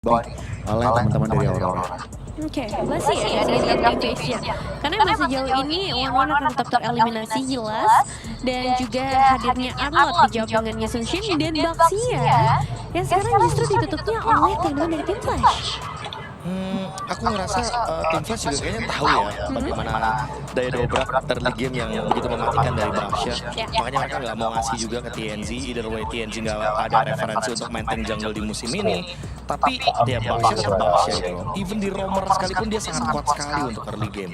oleh teman-teman dari Aurora. Oke, masih ya dari Activation. Karena masih sejauh ini One akan tetap tereliminasi jelas. Dan juga hadirnya Arlot dijawab dengan Yusun Shin dan Baxia yang sekarang justru ditutupnya oleh teman-teman dari Team Flash. Aku ngerasa Team Flash juga kayaknya tahu ya bagaimana daya dobrak early game yang begitu mematikan dari Baxia. Makanya mereka nggak mau ngasih juga ke TNZ. Either way TNZ nggak ada referensi untuk maintain jungle di musim ini. Tapi dia Baxia tetap Baxia gitu loh. Even di roamer sekalipun dia sangat kuat sekali untuk early game.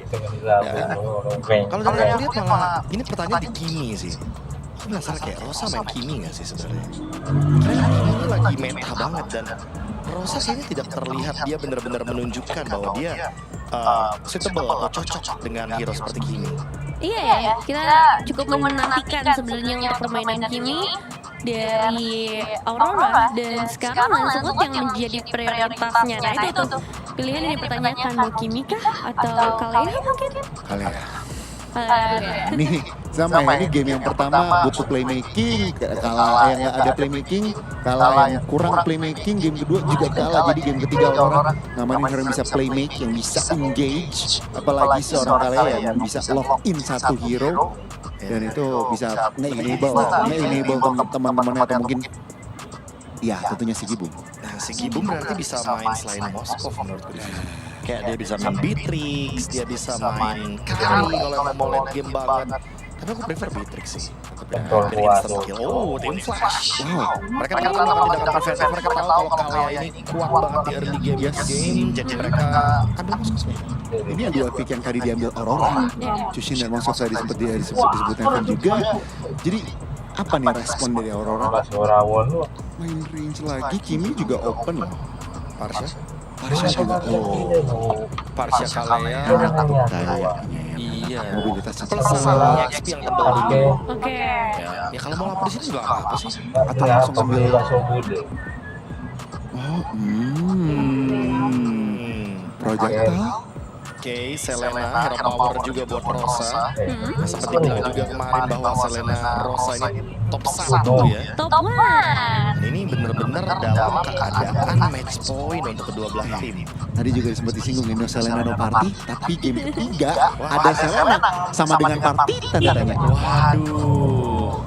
Kalau dari aku lihat malah ini pertanyaan di Kimi sih. Aku penasaran kayak Rosa main Kimi nggak sih sebenarnya? Karena Kimi ini lagi meta banget dan Rosa kayaknya tidak terlihat dia benar-benar menunjukkan bahwa dia suitable atau cocok dengan hero seperti Kimi. Iya ya, kita cukup menantikan sebenarnya untuk permainan Kimi dari Aurora dan sekarang langsung yang menjadi prioritasnya. Nah itu tuh pilihan yang dipertanyakan, mau Kimi kah atau Kalea mungkin? Kalea. Ini sama ya, ini game yang pertama butuh playmaking, kalah yang nggak ada playmaking, kalah yang kurang playmaking, game kedua juga kalah, jadi game ketiga Aurora ngamanin hero yang bisa playmake, yang bisa engage, apalagi seorang Kalea yang bisa lock in satu hero, dan itu bisa nge-enable teman-temannya atau mungkin ya tentunya si Gibum. Nah si Gibum berarti bisa main selain Moskov menurutku. Kayak dia bisa main Beatrix, dia bisa main Kari kalau mau late game banget. Tapi aku prefer Beatrix sih. Instant kill. Oh, Team Flash. Wow. Mereka tahu melakukan tindakan preventif. Mereka tahu kalau Kalea ini kuat banget di early game. Jadi mereka ambil Moskov. Ini yang dua pick yang tadi diambil Aurora. Chushin dan Moskov saya disebut Evan juga. Jadi apa nih respon dari Aurora? Main range lagi, Kimi juga open loh. Parsha juga Parsha Kalea kayaknya iya mobilitasnya plus sama XP yang tebal dulu. Oke. Ya kalau mau lapor di sini juga apa sih? Atau langsung ambil projectile. Oke, Selena, hero power juga buat Rosa. Seperti bilang juga kemarin bahwa Selena Rosa ini top 1 ya. Top 1. Ini bener-bener dalam keadaan match point untuk kedua belah tim. Tadi juga sempat disinggung Indo Selena no party, tapi game ketiga ada Selena sama dengan party tanda tanya. Waduh.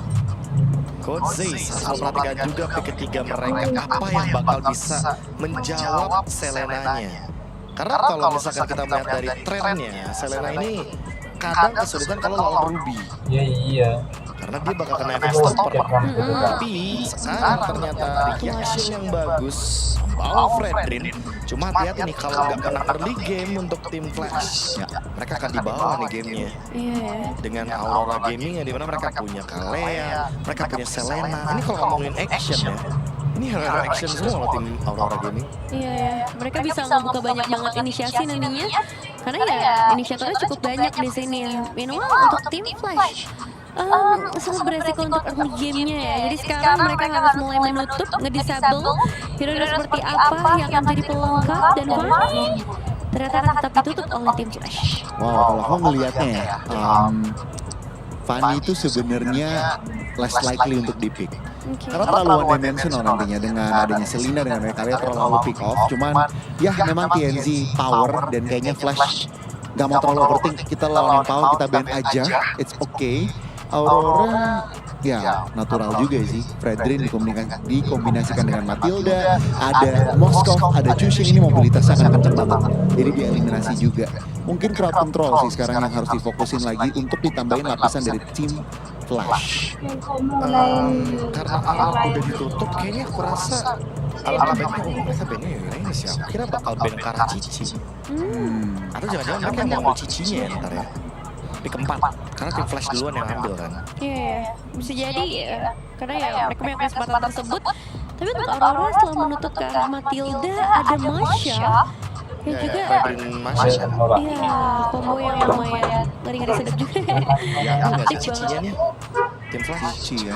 Coach Zeiss harus memperhatikan juga pick ketiga mereka apa yang bakal bisa menjawab Selenanya. Karena kalau misalkan kita melihat dari trennya, Selena ini kadang kesulitan kalau lawan Ruby. Iya. Karena dia bakal kena efek stopper. Tapi sekarang ternyata reaction yang bagus membawa Fredrin. Cuma hati-hati nih kalau nggak kena early game untuk tim Flash. Ya, mereka akan dibawa nih gamenya. Dengan Aurora Gaming yang dimana mereka punya Kalea, mereka punya Selena. Ini kalau ngomongin action ya. Ini hero action semua loh tim Aurora Gaming. Iya ya, mereka bisa membuka banyak banget inisiasi nantinya. Karena ya inisiatornya cukup banyak di sini ya. Meanwhile untuk tim Flash sangat beresiko untuk early game-nya ya. Jadi sekarang mereka harus mulai menutup, ngedisable hero-hero seperti apa yang akan jadi pelengkap dan Fanny ternyata akan tetap ditutup oleh tim Flash. Wow, kalau aku ngelihatnya ya, Fanny itu sebenarnya less likely untuk di-pick. Karena terlalu one dimensional nantinya dengan adanya Selena dengan Kalea terlalu pick off. Cuman ya memang TNZ power dan kayaknya Flash gak mau terlalu overthink. Kita lawan yang power, kita ban aja, it's okay. Aurora ya natural juga sih. Fredrin dikombinasikan dengan Matilda, ada Moskov, ada Chushin, ini mobilitasnya akan kenceng banget. Jadi dieliminasi juga. Mungkin crowd control sih sekarang yang harus difokusin lagi untuk ditambahin lapisan dari tim Flash. Karena alat udah ditutup, kayaknya aku rasa alat bandnya, mereka bandnya ya ini sih. Aku kira bakal band Karacici. Atau jangan-jangan mereka mau ambil cicinya ya ntar ya. Pick keempat, karena tim Flash duluan yang ambil kan. Iya, bisa jadi ya. Karena ya mereka punya kesempatan tersebut. Tapi untuk Aurora setelah menutup ke arah Matilda, ada Masha. Ya juga, Masha. iya, combo yang lumayan ngeri-ngeri sedap juga. Ya enggak sih cicinya nih. Tim Flash. Cici ya.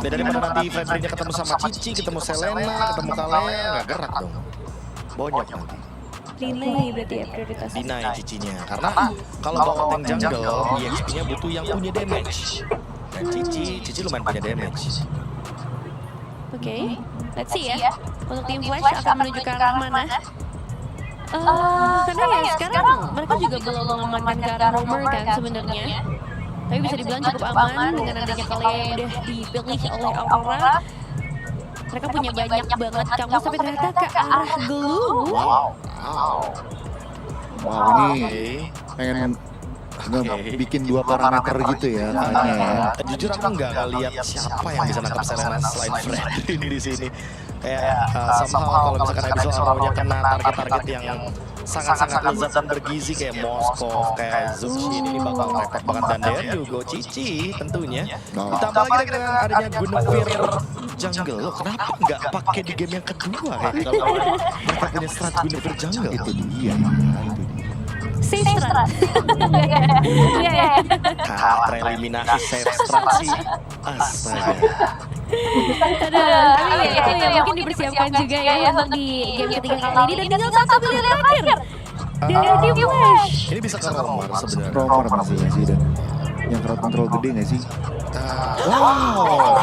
Beda daripada nanti Febrinnya ketemu sama Cici, ketemu Selena, ketemu Kalea, nggak gerak dong. Bonyok nanti. Delay berarti ya prioritas. Deny cicinya. Karena kalau bawa tank jungle, EXP-nya butuh yang punya damage. Dan Cici lumayan punya damage. Oke. Let's see ya, untuk tim Flash akan menuju ke arah mana? Karena ya sekarang mereka juga belum mengamankan ke arah Roamer kan sebenarnya. Tapi bisa dibilang cukup aman dengan adanya kalian yang udah dipilih oleh Aurora. Mereka punya banyak banget kamus tapi ternyata ke arah Gloom. Wow, ini pengen bikin 2 parameter gitu ya kayaknya ya. Jujur aku nggak ngeliat siapa yang bisa nangkap Selena selain Freddy ini di sini. Kayak somehow kalau misalkan episode awalnya kena target-target yang sangat-sangat lezat dan bergizi kayak Moskov, kayak Zucchini ini bakal repot banget, dan Dean juga Cici tentunya. Ditambah lagi dengan adanya Guinevere Jungle. Loh, kenapa nggak pakai di game yang kedua ya? Kalau mereka punya strat Guinevere Jungle. Itu dia. Safe strat. Tereliminasi safe strat sih. Astaga. Aduh, tapi ya itu yang mungkin dipersiapkan juga ya untuk di game ketiga kali ini. Dan tinggal 1 pilihan terakhir dari tim Flash. Ini bisa ke Roamer sebenarnya. Roamer masih ya sih, dan yang crowd control gede gak sih? Wow.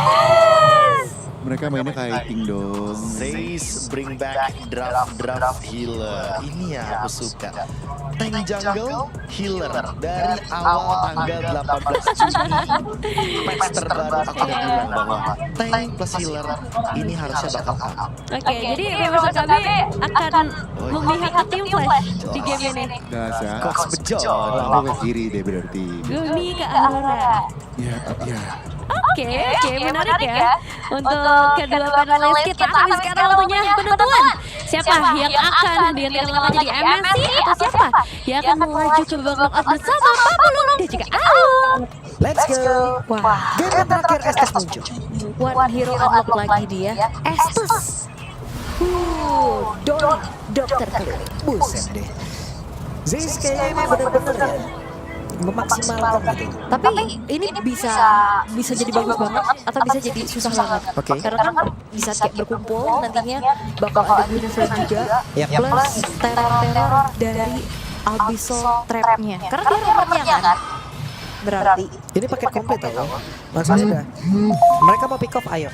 Mereka mainnya kayak King dong. Zaze bring back draft healer. Ini yang aku suka. Tank jungle healer dari awal tanggal 18 Juni. Patch terbaru aku udah bilang bahwa tank plus healer ini harusnya bakal up. Oke, jadi memang kami akan memihak ke tim Flash di game ini. Dasar. Cox bejon. Aku ke kiri deh berarti. Gumi ke Aurora. Ya, ya. Oke, menarik ya. Untuk kedua panelis kita, tapi sekarang waktunya penentuan. Siapa yang akan dihentikan jadi MSC atau siapa yang akan melaju ke babak knockout bersama Papulung dan juga Aung. Let's go. Wah, Game yang terakhir Estes muncul. one hero unlock lagi dia. Estus. Doni, dokter keliling. Buset deh. Zaze kayaknya emang bener-bener ya memaksimalkan gitu. Tapi ini bisa jadi bagus banget atau bisa jadi susah banget. Oke. Karena kan bisa kayak berkumpul nantinya bakal ada Guinevere juga Yap. plus teror-teror dari Abyssal Trap-nya. Karena dia romernya kan. Berarti Ini paket komplit tau. Maksudnya udah. Mereka mau pick off, ayo.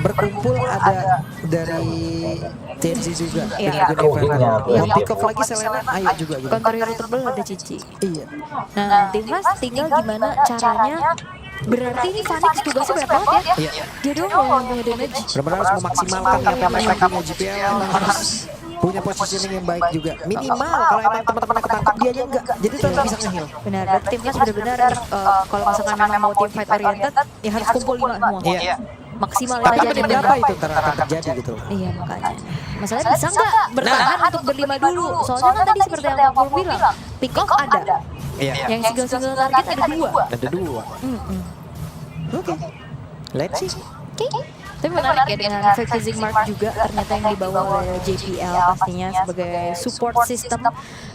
Berkumpul ada dari TNC juga Iya. dengan Guinevere. Iya. Mau pick off lagi Selena, ayo juga gitu. counter irritable ada Cici. Iya. Nah, tim Flash tinggal gimana caranya. Berarti ini Phoenix tugasnya banyak banget ya. Iya. Dia doang yang punya damage. Benar-benar harus memaksimalkan yang mereka punya GPL, harus punya positioning yang baik juga. Minimal kalau emang teman-teman ketangkap dia aja enggak. Jadi tetap bisa nge-heal. Benar, berarti tim Flash benar-benar kalau misalkan memang mau tim fight oriented ya harus kumpul 5 semua. Iya. Maksimal Tapi aja menit dan berapa itu akan terjadi gitu. Iya makanya. Masalahnya bisa nggak bertahan untuk berlima dulu? Soalnya kan tadi seperti yang Pak Pur bilang, pick off ada. Iya. Yang single target ada 2. Ada dua. Oke. Let's see. Oke. Tapi menarik ya dengan Phasing Mark juga ternyata yang dibawa oleh JPL pastinya sebagai support system.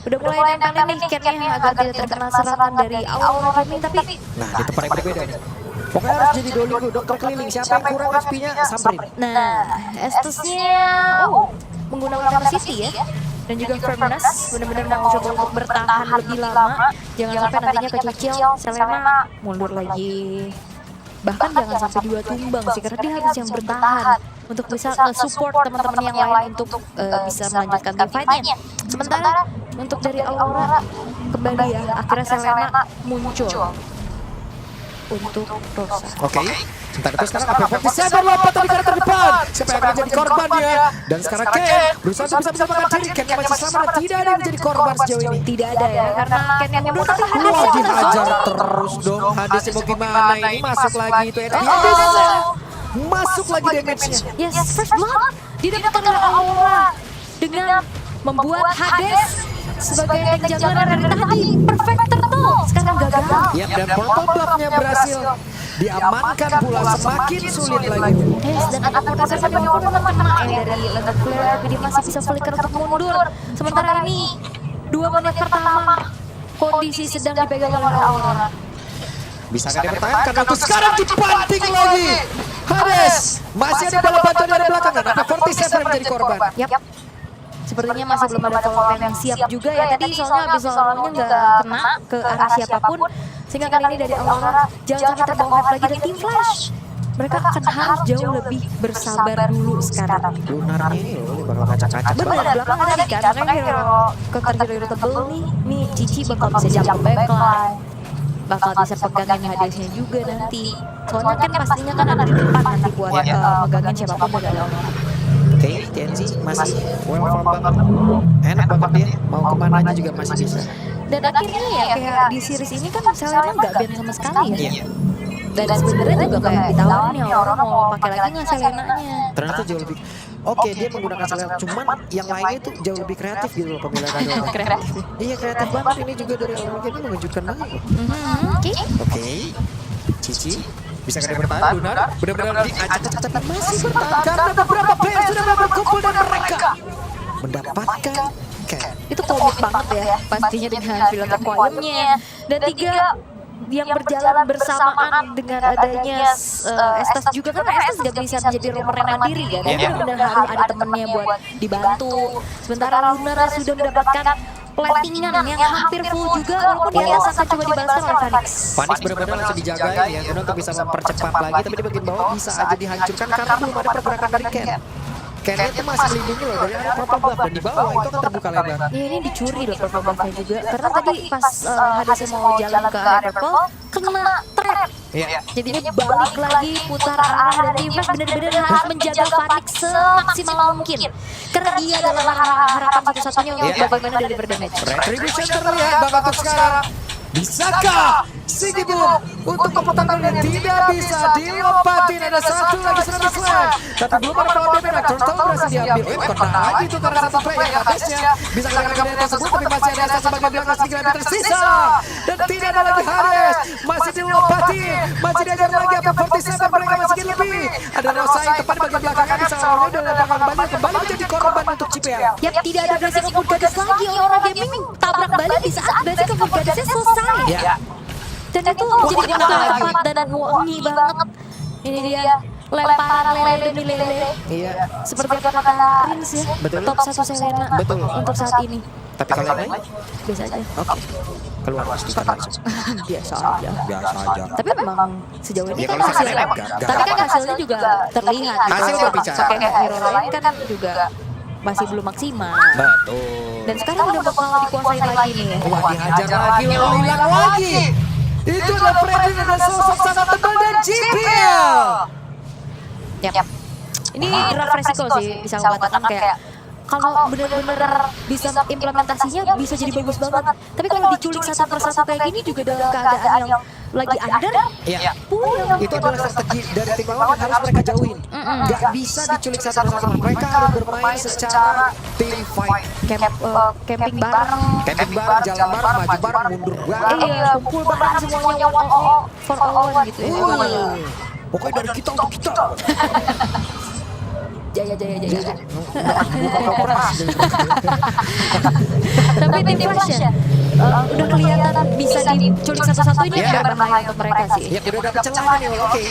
Udah mulai nempelin nih Ken-nya agar tidak terkena serangan dari Aurora Gaming, tapi Nah, di tempat yang berbeda nih. Pokoknya harus jadi Doligo, dokter keliling. Siapa yang kurang HP-nya, samperin. nah Estusnya menggunakan capacity ya. Dan juga firmness, benar-benar mau coba untuk bertahan lebih lama. Jangan sampai nantinya kecicil, Selena mundur lagi. Bahkan jangan sampai 2 tumbang sih, karena dia harus yang bertahan untuk bisa nge-support teman-teman yang lain untuk bisa melanjutkan tim fight-nya. Sementara untuk dari Aurora, kembali ya, akhirnya Selena muncul untuk Rosa. Oke. Sebentar itu sekarang AP47 lompat dari karakter depan. Siapa yang akan menjadi korban dia? Dan sekarang Ken berusaha untuk bisa menyelamatkan diri. Ken yang masih selamat dan tidak ada yang menjadi korban sejauh ini. Tidak ada ya, karena Ken yang mundur tapi Hades Wah, yang dihajar terus dong. Hades mau gimana ini? Masuk lagi itu Hades. Masuk lagi damage-nya. Yes, first blood didapatkan oleh Aurora dengan membuat Hades sebagai tank jungler dari tadi perfect turtle sekarang gagal. Yap, dan portal buff-nya berhasil diamankan pula, semakin sulit lagi. Yes, dan ada potensi sampai walaupun kena dari Leather Flare tapi dia masih bisa flicker untuk mundur. Sementara ini 2 menit pertama kondisi sedang dipegang oleh Aurora. Bisa nggak dipertahankan untuk sekarang dibanting lagi. Hades masih ada bola bantuan dari belakang dan AP47 yang menjadi korban. Yap. Sepertinya masih belum ada follow up yang siap juga ya. Tadi soalnya abis lawannya nggak kena ke arah siapapun. Sehingga kali ini dari Aurora jangan sampai terbawa hype lagi dari tim Flash. mereka akan harus jauh lebih bersabar dulu sekarang. Lunarnya ini loh, bakal ngacak-ngacak. Bener, belakang tadi kan, makanya hero counter hero tebel nih Cici bakal bisa jump backline, bakal bisa pegangin Hadesnya juga nanti. Soalnya kan pastinya kan ada di depan nanti buat megangin siapapun dari awal. Oke, TNC masih well form banget. Enak banget dia, mau kemana aja juga masih bisa. Dan akhirnya ya kayak di series ini kan Selena nggak ban sama sekali ya. Iya. Dan sebenarnya juga kayak ditawarin ya orang mau pakai lagi nggak Selenanya. Ternyata jauh lebih oke, dia menggunakan Selena, cuman yang lainnya tuh jauh lebih kreatif gitu loh pemilihan kado. Kreatif. Iya, kreatif banget ini juga dari awal game mengejutkan banget loh. Oke. Oke, Cici bisa kena bertahan, Lunar benar-benar diacak-acak tapi masih bertahan karena beberapa player sudah berkumpul dan mereka mendapatkan Ken. Itu komik banget ya pastinya dengan film Aquarium-nya. Dan 3 yang berjalan bersamaan dengan adanya Estes juga kan Estes gak bisa menjadi romer yang mandiri kan. Dia benar-benar harus ada temennya buat dibantu. Sementara Lunar sudah mendapatkan platingan yang hampir full juga walaupun di atas akan coba dibalaskan oleh Phoenix. Phoenix benar-benar langsung dijagain ya, Guna untuk bisa mempercepat lagi, tapi di bagian bawah bisa aja dihancurkan karena belum ada pergerakan dari Ken. Ken itu masih melindungi loh dari arah purple buff dan di bawah itu akan terbuka lebar. Ya ini dicuri loh purple buff-nya juga karena tadi pas Hadesnya mau jalan ke area purple kena trap. Iya. Jadinya balik lagi putar arah dan T-Flash benar-benar harus menjaga Phoenix semaksimal mungkin karena dia adalah harapan satu-satunya untuk bagaimana deliver damage. Retribution terlihat bahkan untuk sekarang. Bisakah Sigibum untuk komentar yang tidak bisa dilompatin? Ada satu lagi serangan slam, tapi belum ada pelan damage. Turtle berhasil diambil. Kena lagi itu karena satu play yang Hadesnya bisa kena kemudian tersebut, tapi masih ada Estes sebagai belakang sedikit lebih tersisa dan tidak ada lagi Hades. Masih dilompatin, masih diajar lagi apa 47 mereka masih sedikit lebih. Ada Rosa yang tepat di bagian belakangnya bisa awalnya dan belakang kembali menjadi korban untuk CPL. Yap, tidak ada Blessing of Wood Goddess lagi. Orang gaming tabrak balik di saat Blessing of Wood Goddess-nya selesai. Ya. Dan itu jadi tepat dan wangi banget. Ini dia lemparan lele demi lele. Iya. Seperti kata Prince ya. Betul. Top 1 Selena. Betul. Untuk saat ini. Tapi kalau yang lain? Biasa aja. Oke. Keluar stiker langsung. Biasa aja. Biasa aja. Tapi memang sejauh ini Ya, kan kalau hasilnya. hasilnya enggak. Tapi kan hasilnya juga terlihat. Hasil Kalau berbicara. pakai hero lain kan juga masih belum maksimal. Betul. Dan sekarang udah bakal dikuasain lagi nih ya. Wah, dihajar lagi, lalu hilang lagi. Itu adalah Freddy dan sosok sangat tebal dan GPL. Yap. Ini draft resiko sih bisa aku katakan kayak kalau benar-benar bisa implementasinya bisa jadi bagus banget. Tapi kalau diculik satu persatu kayak gini juga dalam keadaan yang lagi under, Iya. puyeng. Itu adalah strategi dari tim lawan yang harus mereka jauhin. Gak bisa diculik satu persatu. Mereka harus bermain secara team fight. Camping bareng. Camping bareng, jalan bareng, maju bareng, mundur bareng. Iya, kumpul bareng semuanya one for all one gitu ya. Pokoknya dari kita untuk kita. Jaya. Bukan koperas. Tapi tim Flash ya, udah kelihatan bisa diculik satu-satu ini udah berbahaya untuk mereka sih. Ya, udah ada celah nih, oke.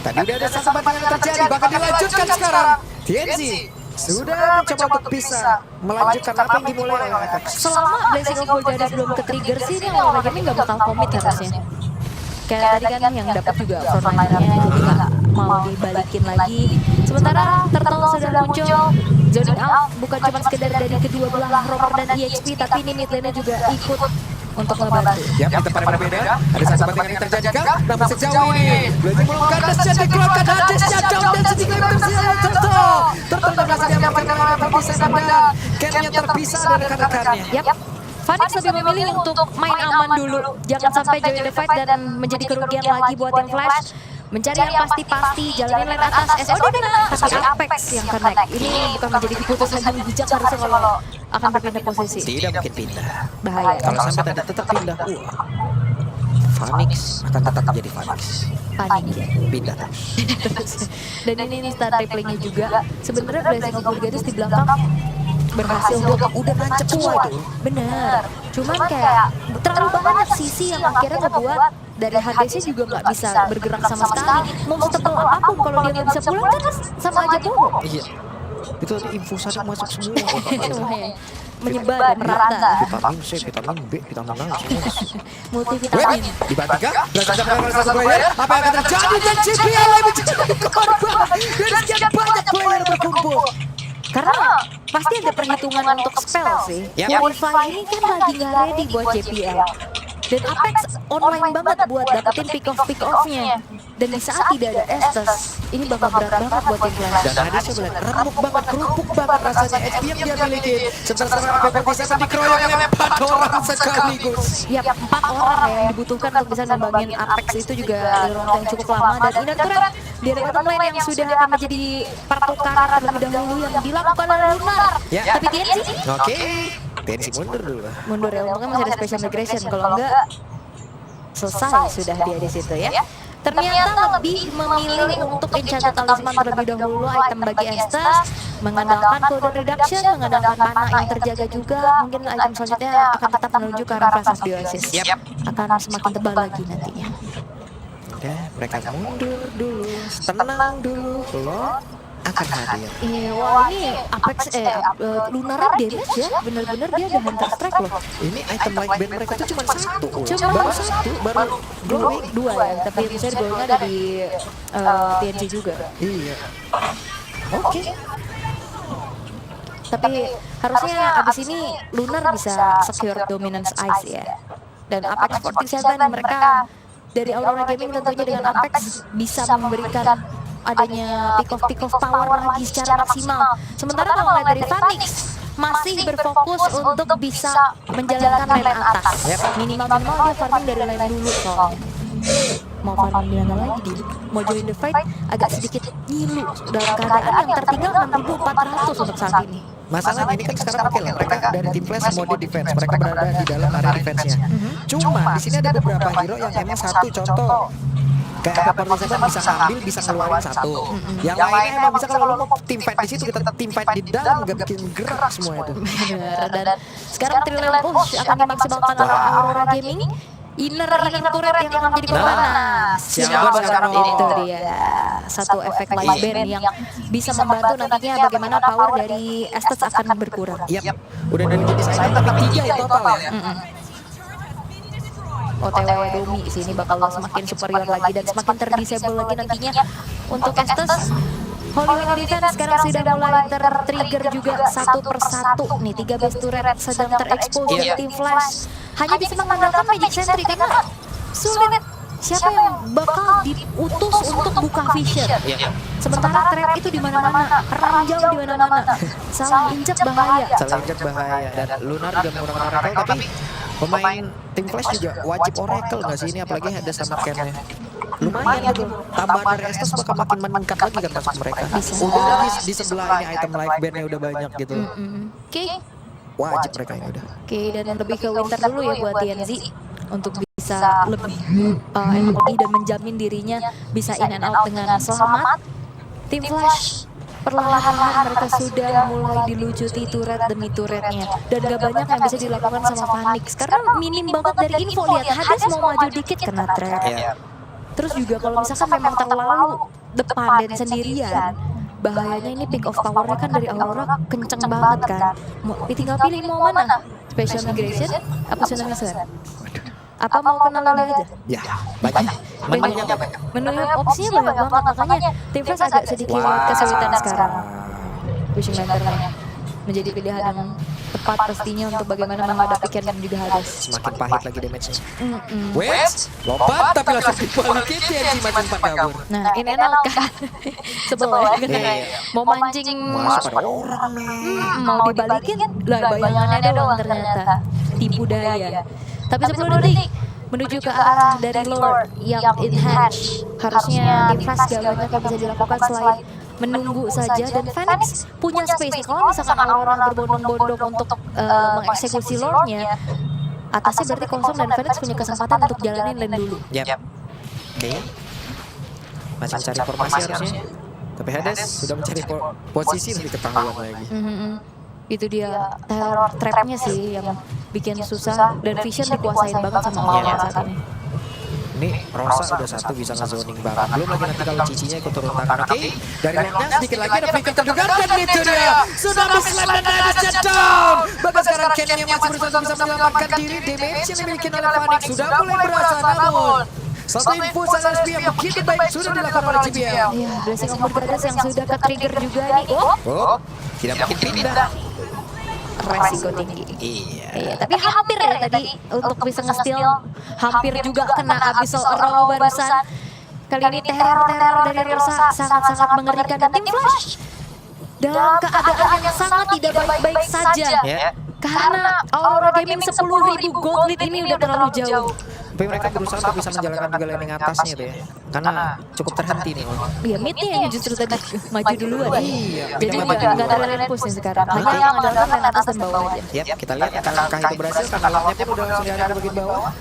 Tadi udah ada satu banting yang terjadi, bahkan dilanjutkan sekarang. TNC sudah mencoba untuk bisa melanjutkan apa yang dimulai oleh Apex. Selama Blessing of Goddess belum ke trigger sih, ini awal game nggak bakal komit harusnya. Kayak tadi kan yang dapat juga frontliner-nya jadi nggak mau dibalikin lagi. Sementara Turtle sudah muncul, zoning out bukan cuma sekedar dari kedua belah romer dan EXP, tapi ini mid lane-nya juga ikut untuk ngebantu. Ya, di tempat yang berbeda, ada satu bantingan yang terjadi kan? Namun sejauh ini, Blazing belum kandas jadi dikeluarkan Hadesnya down dan sedikit lebih tersisa Turtle. Turtle yang berhasil diamankan oleh Fortisseven dan Ken-nya terpisah dari rekan-rekannya. Yap. Phoenix lebih memilih untuk main aman dulu, jangan sampai join the fight dan menjadi kerugian lagi buat tim Flash. Mencari yang pasti-pasti, jalanin lane atas, SOD kena, tapi Apex yang connect. Ini bukan menjadi keputusan yang bijak harusnya kalau akan berpindah posisi. Tidak mungkin pindah. Bahaya. Kalau sampai tadi tetap pindah, Phoenix akan tetap menjadi Phoenix. Panik ya. Pindah terus. Dan ini start replaynya juga. Sebenarnya Blessing of Goddess di belakang berhasil Udah nancep semua itu. bener. Cuman kayak terlalu banyak sisi yang akhirnya ngebuat dari Hadesnya juga nggak bisa bergerak sama sekali. Mau setebal apapun kalau dia nggak bisa pulang kan sama aja bohong. Iya. Itu info satu masuk semua. Lumayan. menyebar, merata. Vitamin C, vitamin B, vitamin A. Multivitamin. Dibantu kah? Berhasil mendapatkan satu player. Apa yang akan terjadi? Dan JPL menjadi korban dari sekian banyak player berkumpul. Karena pasti ada perhitungan untuk spell sih. Qualify ini kan lagi nggak ready buat JPL. Dan Apex online banget buat dapetin pick off-nya. Dan di saat tidak ada Estes, ini bakal berat banget buat tim Flash. Dan Hades bilang remuk banget, kerupuk banget rasanya HP yang dia miliki. Sementara serangan AP47 dikeroyok oleh 4 orang sekaligus. Ya, 4 orang yang dibutuhkan untuk bisa ngembangin Apex itu juga dalam waktu yang cukup lama. Dan ini turret di ada bottom lane yang sudah akan menjadi pertukaran terlebih dahulu yang dilakukan oleh Lunar. Tapi TNC Oke, TNC mundur dulu lah. mundur ya, untungnya masih ada special migration. Kalau enggak, selesai sudah dia di situ ya. Ternyata lebih memilih untuk enchanted talisman terlebih dahulu, item bagi Estes, mengandalkan code reduction, mengandalkan mana yang terjaga juga. Mungkin item selanjutnya akan tetap menuju ke arah Flash of Biosis. Akan semakin tebal lagi nantinya. Udah, mereka mundur dulu, tenang dulu, lo akan hadir. Iya, wah ini Apex Lunar damage ya, bener-bener dia ada Hunter Strike loh. Ini item like band mereka tuh cuma satu. Cuma satu, baru dua ya, tapi misalnya golnya ada di TNC juga. Iya. Oke. Tapi harusnya abis ini Lunar bisa secure dominance ice ya. Dan Apex 47 mereka dari Aurora Gaming tentunya dengan Apex bisa memberikan adanya pick off power lagi secara maksimal. Sementara kalau ngeliat dari Phoenix masih berfokus untuk bisa menjalankan lane atas. Minimal dia farming dari lane dulu soalnya. Mau farming di mana lagi dia? Mau join the fight agak sedikit ngilu dalam keadaan yang tertinggal 6.400 untuk saat ini. Masalahnya ini kan sekarang oke lah, mereka dari tim Flash mode defense, mereka berada di dalam area defense-nya. Cuma di sini ada beberapa hero yang emang satu contoh kayak AP47 bisa ngambil, bisa ngeluarin satu. Yang lainnya emang bisa kalau lo mau tim fight di situ, kita tim fight di dalam gak bikin gerak semua itu. Benar, dan sekarang triple push akan dimaksimalkan oleh Aurora Gaming. Inner turret yang akan menjadi korban. Nah, siapa sekarang itu dia satu efek light band yang bisa membantu nantinya bagaimana power dari Estes akan berkurang. Yap, udah dari jenis item tapi 3 ya total ya. OTW Domi sini bakal semakin superior lagi dan semakin terdisable lagi nantinya untuk Estes. Holy Wing Defense sekarang sudah mulai tertrigger juga satu persatu nih, 3 base turret sedang terekspos di tim Flash. Hanya bisa mengandalkan Magic Sentry karena sulit. Siapa yang bakal diutus untuk buka vision? Sementara trap itu di mana-mana, ranjau di mana-mana. Salah injek bahaya. Salah injek bahaya dan Lunar juga menggunakan Oracle tapi pemain tim Flash juga wajib Oracle nggak sih ini, apalagi ada sama Ken-nya. Lumayan gitu, tambahan dari Estes bakal makin meningkat lagi kan masuk mereka. Udah di sebelah ini item light band-nya udah banyak gitu. Oke. Wajib mereka yang udah. Oke, dan lebih ke winter dulu ya buat TNZ untuk bisa lebih MOI dan menjamin dirinya bisa in and out dengan selamat. Tim Flash perlahan-lahan mereka sudah mulai dilucuti turret demi turretnya, dan gak banyak yang bisa dilakukan sama Phoenix karena minim banget dari info. Lihat Hades mau maju dikit kena trap. Terus juga kalau misalkan memang terlalu depan dan sendirian, bahayanya ini pick off powernya kan dari Aurora kenceng banget kan. Tinggal pilih mau mana, special migration apa tsunami sword, apa mau kenal aja. Ya, banyak. Menunya opsinya banyak banget, makanya tim Flash agak sedikit kesulitan sekarang. Pushing lanternnya menjadi pilihan yang tepat pastinya untuk bagaimana menghadapi Ken dan juga Hades. Semakin pahit lagi damage-nya. Wes, lompat tapi langsung dibalikin TNC makin 4 kabur. Nah, ini enak kan. Sebel ya. Mau mancing, Masuk pada orang nih. mau dibalikin, lah bayangannya doang ternyata. Tipu daya. Tapi 10 detik menuju ke arah dari Lord yang enhance. Harusnya tim Flash gak banyak yang bisa dilakukan selain menunggu saja, dan Phoenix punya space. Kalau misalkan Aurora berbondong-bondong untuk mengeksekusi Lordnya, atasnya berarti kosong dan Phoenix punya kesempatan untuk jalanin lane dulu. Oke. Masih mencari formasi harusnya. Tapi Hades sudah mencari posisi lebih ketahuan lagi. Itu dia terror trapnya sih yang bikin susah, dan vision dikuasain banget sama Aurora saat ini. Ini Rosa udah satu bisa nge-zoning banget. Belum lagi nanti kalau cicinya ikut turun tangan. Oke, dari lordnya sedikit lagi ada flicker terdengar dan itu dia sudah berselan dan ada shutdown. Bagus sekali sekarang Kenny yang masih berusaha bisa menyelamatkan diri. Damage yang dimiliki oleh Panik sudah mulai berasa, namun satu info saat SB yang begitu baik sudah dilakukan oleh JBL. Iya, Blessing of Goddess yang sudah ke-trigger juga nih. Oh, tidak mungkin pindah. Resiko tinggi. Iya. Tapi hampir ya tadi untuk bisa nge-steal. Hampir juga kena Abyssal Arrow barusan. Kali ini teror dari Rosa sangat-sangat mengerikan. Dan tim Flash dalam keadaan yang sangat tidak baik-baik saja. Ya. Karena Aurora Gaming 10.000 gold lead ini udah terlalu jauh. Tapi mereka berusaha untuk bisa menjalankan juga laning atasnya tuh ya. Karena cukup terhenti nih. Iya, mid-nya yang justru tadi maju duluan. Iya. Jadi nggak ada lane push nih sekarang. Hanya yang mengandalkan lane atas dan bawah aja. Yap, kita lihat langkah itu berhasil karena lane-nya pun udah langsung diarahkan ke bagian bawah.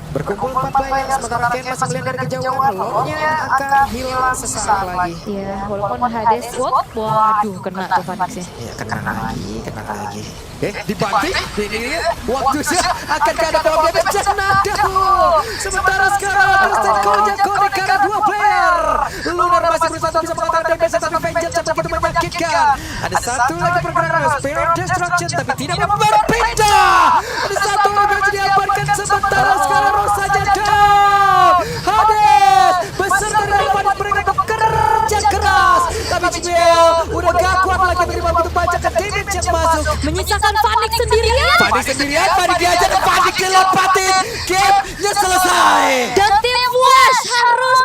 Berkumpul 4 player, sementara Ken masih melihat dari kejauhan. Lone-nya akan hilang sesaat lagi. Iya, walaupun Hades, waduh kena tuh Phoenix-nya. Ya, kena lagi. Dibanting. Ini waktunya akan ada bola damage Nadahu. Sementara sekarang Kristen Koja connect karena 2 player. Lunar masih berusaha untuk bisa mengatakan damage tapi Vengeance begitu menyakitkan. Ada satu lagi pergerakan Spirit Destruction tapi tidak berpindah. Ada satu lagi yang diamankan sementara sekarang Rosanya down. Hades beserta dengan Panik mereka bekerja keras. Tapi JBL udah gak kuat lagi menerima begitu banyak damage yang masuk. Menyisakan Phoenix sendirian. Panik diajar dan Panik dilompatin. Game-nya selesai. Dan tim Flash harus